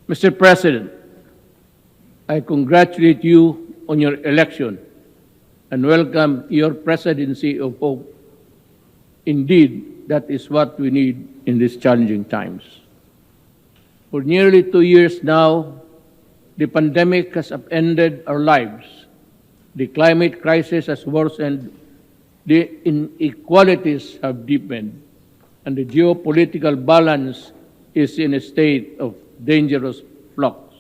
Mr. President, I congratulate you on your election and welcome your presidency of hope. Indeed, that is what we need in these challenging times. For nearly 2 years now, the pandemic has upended our lives. The climate crisis has worsened, the inequalities have deepened, and the geopolitical balance is in a state of dangerous flux.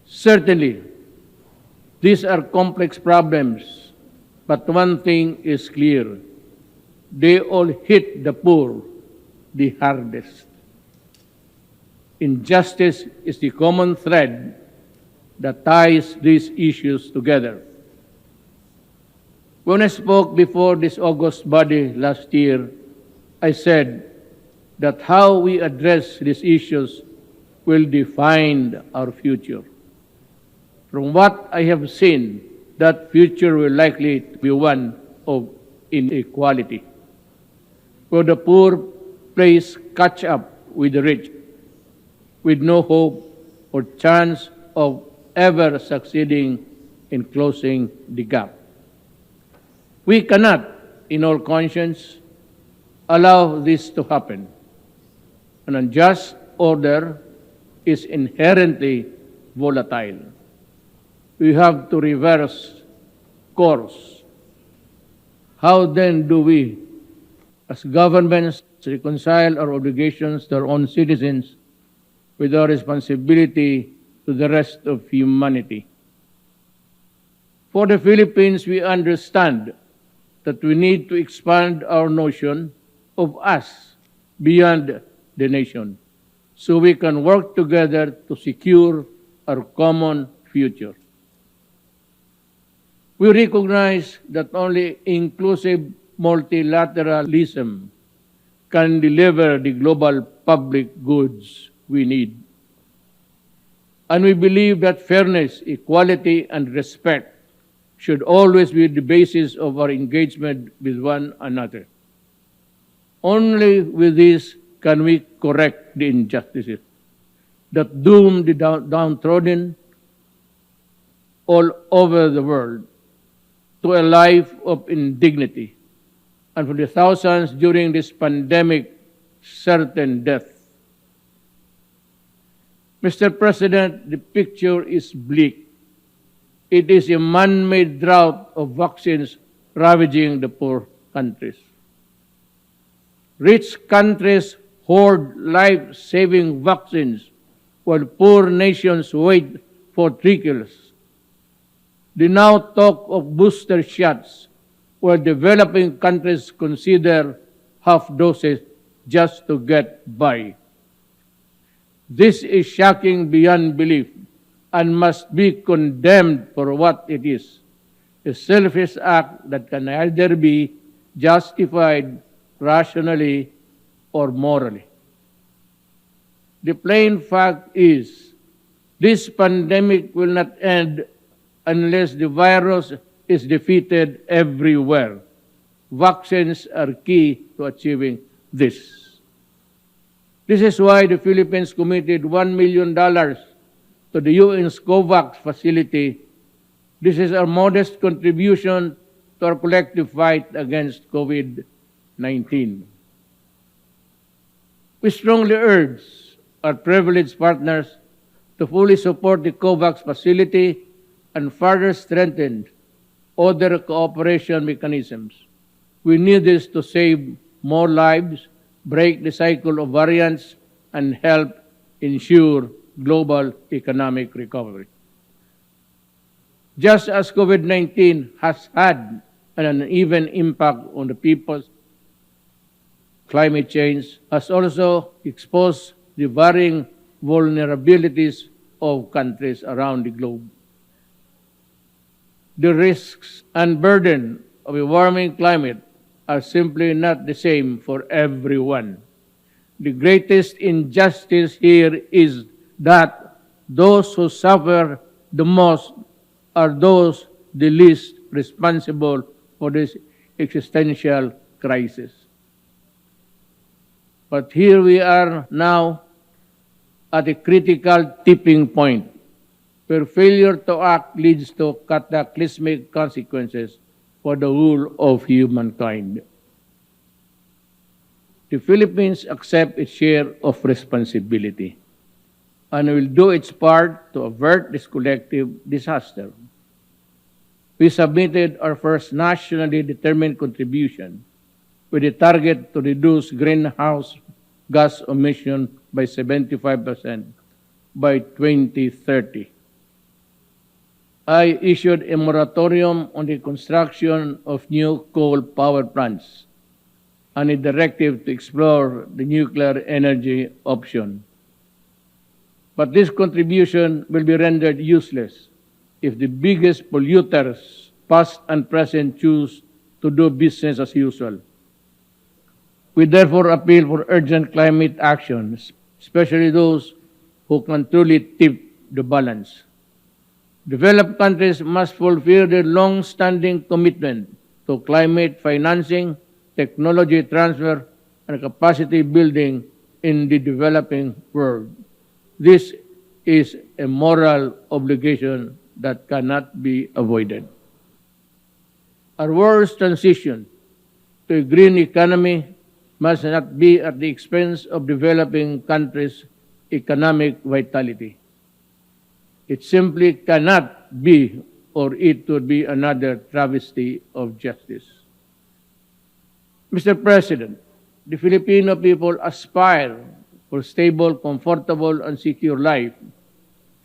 Certainly, these are complex problems, but one thing is clear. They all hit the poor the hardest. Injustice is the common thread that ties these issues together. When I spoke before this august body last year, I said that how we address these issues will define our future. From what I have seen, that future will likely be one of inequality, where the poor plays catch up with the rich, with no hope or chance of ever succeeding in closing the gap. We cannot, in all conscience, allow this to happen. An unjust order is inherently volatile. We have to reverse course. How then do we, as governments, reconcile our obligations to our own citizens with our responsibility to the rest of humanity? For the Philippines, we understand that we need to expand our notion of us beyond the nation so we can work together to secure our common future. We recognize that only inclusive multilateralism can deliver the global public goods we need. And we believe that fairness, equality, and respect should always be the basis of our engagement with one another. Only with this can we correct the injustices that doom the downtrodden all over the world to a life of indignity, and for the thousands during this pandemic, certain death. Mr. President, the picture is bleak. It is a man-made drought of vaccines ravaging the poor countries. Rich countries hoard life-saving vaccines while poor nations wait for trickles. They now talk of booster shots while developing countries consider half doses just to get by. This is shocking beyond belief and must be condemned for what it is, a selfish act that can either be justified rationally or morally. The plain fact is, this pandemic will not end unless the virus is defeated everywhere. Vaccines are key to achieving this. This is why the Philippines committed $1 million to the UN's COVAX facility. This is our modest contribution to our collective fight against COVID-19. We strongly urge our privileged partners to fully support the COVAX facility and further strengthen other cooperation mechanisms. We need this to save more lives, break the cycle of variants, and help ensure global economic recovery. Just as COVID-19 has had an uneven impact on the peoples, climate change has also exposed the varying vulnerabilities of countries around the globe. The risks and burden of a warming climate are simply not the same for everyone. The greatest injustice here is that those who suffer the most are those the least responsible for this existential crisis. But here we are now, at a critical tipping point where failure to act leads to cataclysmic consequences for the whole of humankind. The Philippines accept its share of responsibility and will do its part to avert this collective disaster. We submitted our first nationally determined contribution with a target to reduce greenhouse gas emission by 75% by 2030. I issued a moratorium on the construction of new coal power plants and a directive to explore the nuclear energy option. But this contribution will be rendered useless if the biggest polluters, past and present, choose to do business as usual. We therefore appeal for urgent climate actions, especially those who can truly tip the balance. Developed countries must fulfill their long-standing commitment to climate financing, technology transfer, and capacity building in the developing world. This is a moral obligation that cannot be avoided. Our world's transition to a green economy must not be at the expense of developing countries' economic vitality. It simply cannot be, or it would be another travesty of justice. Mr. President, the Filipino people aspire for stable, comfortable, and secure life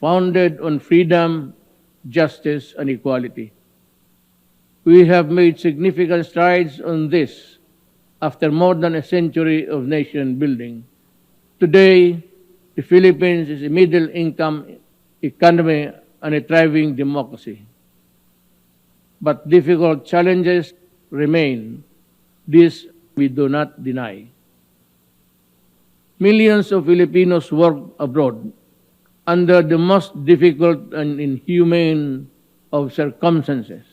founded on freedom, justice, and equality. We have made significant strides on this after more than a century of nation building. Today, the Philippines is a middle-income economy and a thriving democracy. But difficult challenges remain. This we do not deny. Millions of Filipinos work abroad under the most difficult and inhumane of circumstances.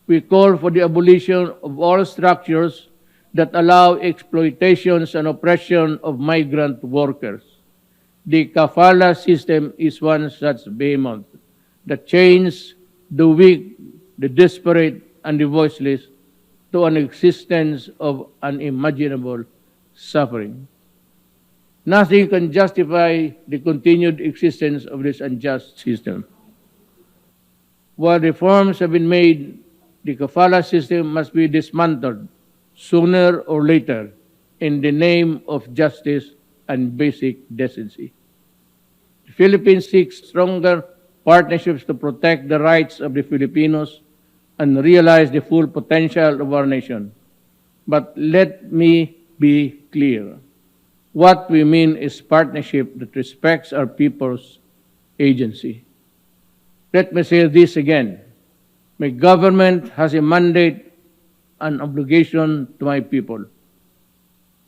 We call for the abolition of all structures that allow exploitations and oppression of migrant workers. The kafala system is one such behemoth that chains the weak, the desperate, and the voiceless to an existence of unimaginable suffering. Nothing can justify the continued existence of this unjust system. While reforms have been made, the kafala system must be dismantled sooner or later in the name of justice and basic decency. The Philippines seeks stronger partnerships to protect the rights of the Filipinos and realize the full potential of our nation. But let me be clear. What we mean is partnership that respects our people's agency. Let me say this again. My government has a mandate and obligation to my people.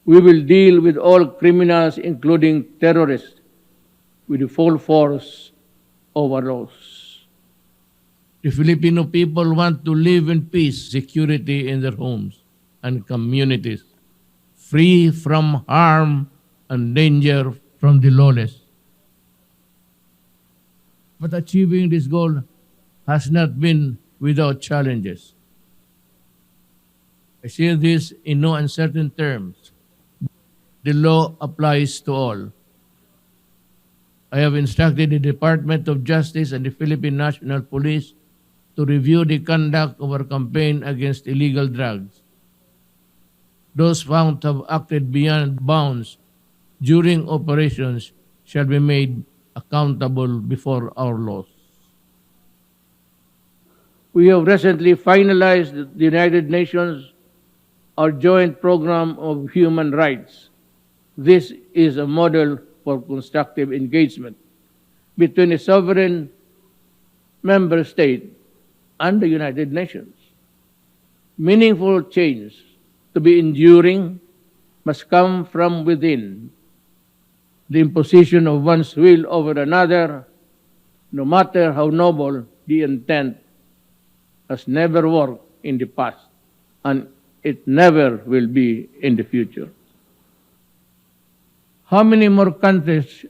We will deal with all criminals, including terrorists, with the full force of our laws. The Filipino people want to live in peace, security in their homes and communities, free from harm and danger from the lawless. But achieving this goal has not been without challenges. I say this in no uncertain terms. The law applies to all. I have instructed the Department of Justice and the Philippine National Police to review the conduct of our campaign against illegal drugs. Those found to have acted beyond bounds during operations shall be made accountable before our laws. We have recently finalized the United Nations, our joint program of human rights. This is a model for constructive engagement between a sovereign member state and the United Nations. Meaningful change to be enduring must come from within. The imposition of one's will over another, no matter how noble the intent, has never worked in the past, and it never will be in the future. How many more countries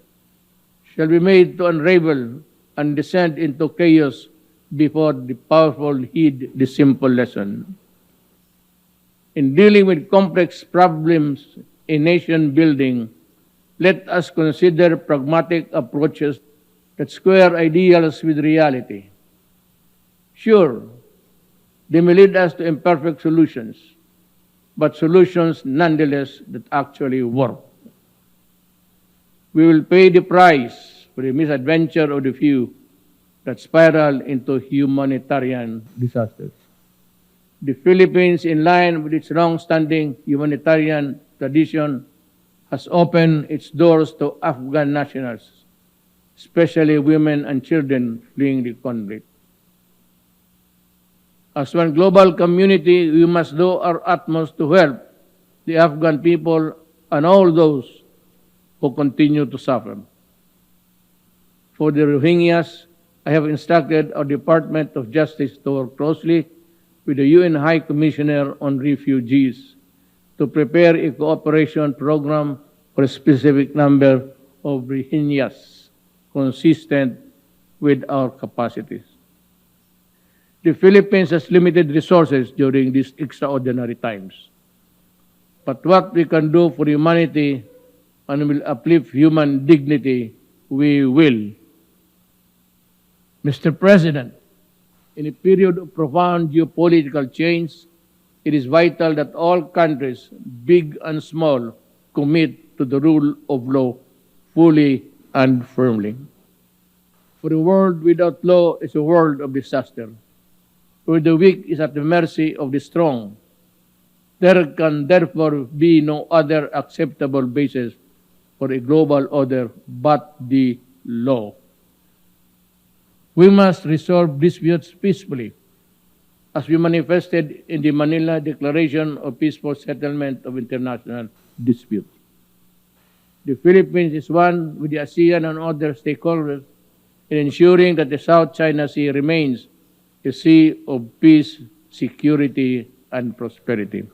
shall be made to unravel and descend into chaos before the powerful heed the simple lesson? In dealing with complex problems in nation building, let us consider pragmatic approaches that square ideals with reality. Sure, they may lead us to imperfect solutions, but solutions nonetheless that actually work. We will pay the price for the misadventure of the few that spiral into humanitarian disasters. The Philippines, in line with its long-standing humanitarian tradition, has opened its doors to Afghan nationals, especially women and children fleeing the conflict. As one global community, we must do our utmost to help the Afghan people and all those who continue to suffer. For the Rohingyas, I have instructed our Department of Justice to work closely with the UN High Commissioner on Refugees to prepare a cooperation program for a specific number of Rohingyas consistent with our capacities. The Philippines has limited resources during these extraordinary times. But what we can do for humanity and will uplift human dignity, we will. Mr. President, in a period of profound geopolitical change, it is vital that all countries, big and small, commit to the rule of law fully and firmly. For a world without law is a world of disaster, where the weak is at the mercy of the strong. There can therefore be no other acceptable basis for a global order but the law. We must resolve disputes peacefully, as we manifested in the Manila Declaration of Peaceful Settlement of International Disputes. The Philippines is one with the ASEAN and other stakeholders in ensuring that the South China Sea remains a sea of peace, security, and prosperity.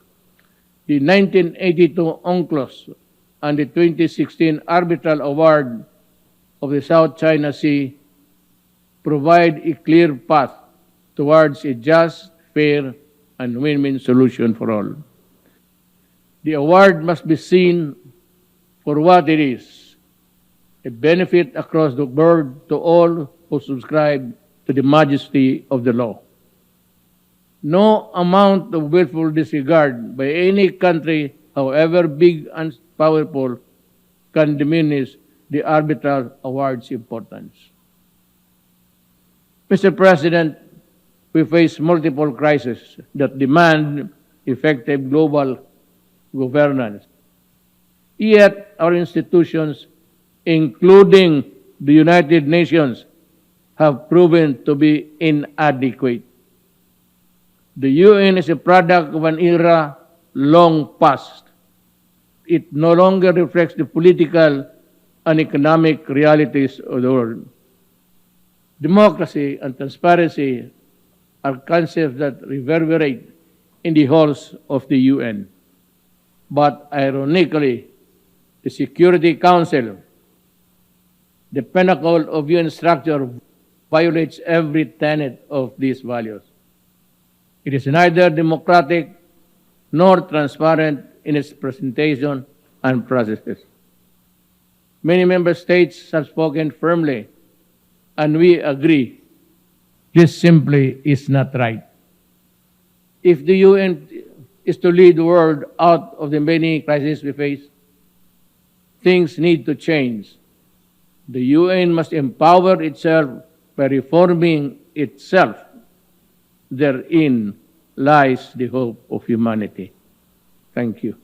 The 1982 UNCLOS and the 2016 Arbitral Award of the South China Sea provide a clear path towards a just, fair, and win-win solution for all. The award must be seen for what it is, a benefit across the board to all who subscribe to the majesty of the law. No amount of willful disregard by any country, however big and powerful, can diminish the arbitral award's importance. Mr. President, we face multiple crises that demand effective global governance. Yet our institutions, including the United Nations, have proven to be inadequate. The UN is a product of an era long past. It no longer reflects the political and economic realities of the world. Democracy and transparency are concepts that reverberate in the halls of the UN. But ironically, the Security Council, the pinnacle of UN structure, violates every tenet of these values. It is neither democratic nor transparent in its presentation and processes. Many member states have spoken firmly, and we agree. This simply is not right. If the UN is to lead the world out of the many crises we face, things need to change. The UN must empower itself by reforming itself. Therein lies the hope of humanity. Thank you.